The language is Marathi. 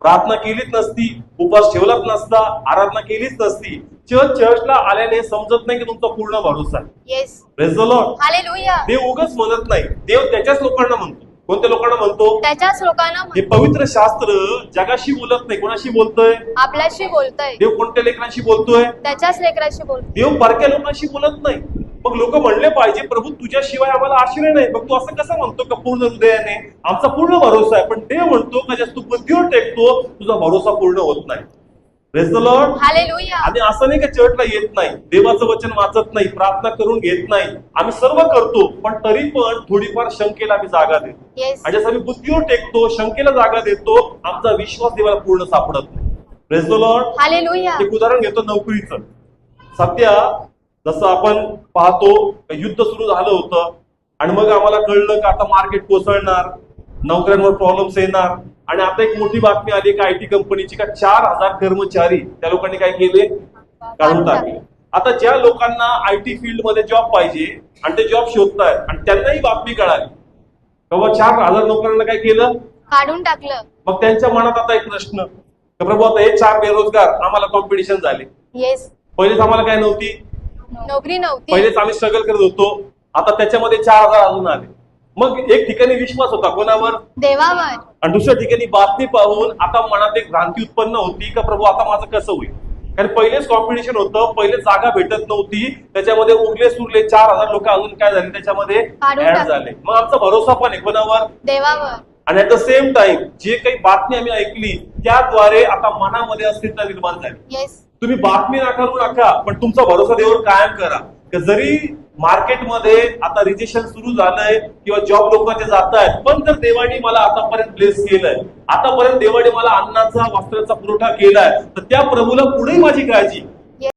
प्रार्थना केलीच नसती, उपवास ठेवलाच नसता, आराधना केलीच नसती, चर्चला आल्याने समजत नाही की तुमचा पूर्ण भरोसा आहे. Yes. Praise the lord. Hallelujah. देव उगाच म्हणत नाही, देव त्याच्याच लोकांना म्हणतो. कोणत्या लोकांना म्हणतो? त्याच्याच लोकांना हे म्हणतो. पवित्र शास्त्र जगाशी बोलत नाही. कोणाशी बोलतोय? आपल्याशी बोलतोय. देव कोणत्या लेकरांशी बोलतोय? त्याच्याच लेकराशी बोलतोय. देव बारक्या लोकांशी बोलत नाही. मग लोक म्हणले पाहिजे, प्रभू तुझ्याशिवाय आम्हाला आश्रय नाही. मग तू असं कसं म्हणतो का पूर्ण हृदयाने? आमचा पूर्ण भरोसा आहे. पण देव म्हणतो का ज्यास तू बुद्धीवर टेकतो तुझा भरोसा पूर्ण होत नाही. Praise the lord. हालेलुया. आणि असं नाही का चर्चला येत नाही, देवाचं वचन वाचत नाही, प्रार्थना करून घेत नाही. आम्ही सर्व करतो, पण तरी पण थोडीफार शंकेला आम्ही जागा देतो. येस. आणि जसं आम्ही बुद्धीवर टेकतो, शंकेला जागा देतो, आमचा विश्वास देवाला पूर्ण सापडत नाही. Praise the lord. हालेलुया. एक उदाहरण घेतो नोकरीचं. सध्या जसं आपण पाहतो युद्ध सुरू झालं होतं आणि मग आम्हाला कळलं का आता मार्केट कोसळणार, नोकऱ्यांवर प्रॉब्लेम्स येणार. आणि आता एक मोठी बातमी आली का आयटी कंपनीची का 4000 कर्मचारी त्या लोकांनी काय केले? काढून टाकले. आता ज्या लोकांना आयटी फील्ड मध्ये जॉब पाहिजे आणि ते जॉब शोधतायत आणि त्यांनाही बातमी कळाली बाबा 4000 नोकरांना काय केलं? काढून टाकलं. मग त्यांच्या मनात आता एक प्रश्न, प्रभू आता हे 4 बेरोजगार आम्हाला कॉम्पिटिशन झाले. येस. पहिलेच आम्हाला काय नव्हती, नोकरी नव्हती. पहिलेच आम्ही स्ट्रगल करत होतो, आता त्याच्यामध्ये 4000 अजून आले. मग एक ठिकाणी विश्वास होता कोणावर? देवावर. आणि दुसऱ्या ठिकाणी बातमी पाहून आता मनात एक भ्रांती उत्पन्न होती का प्रभू आता माझं कसं होईल? कारण पहिलेच कॉम्पिटिशन होतं, पहिले जागा भेटत नव्हती, त्याच्यामध्ये उरले सुरले 4000 लोक अजून काय झाले त्याच्यामध्ये ऍड झाले. मग आमचा भरोसा पण आहे कोणावर? देवावर. आणि ऍट द सेम टाइम जे काही बातमी आम्ही ऐकली त्याद्वारे आता मनामध्ये अस्थिरता निर्माण झाली. येस. तुम्ही बातमी नाकारू नका, पण तुमचा भरोसा देवावर कायम करा. जरी मार्केटमध्ये आता रिजेक्शन सुरू झालंय किंवा जॉब लोकांचे जात आहेत, पण जर देवाने मला आतापर्यंत प्लेस केलंय, आतापर्यंत देवाने मला अन्नाचा वस्त्राचा पुरवठा केलाय, तर त्या प्रभूला पुढे माझी काळजी.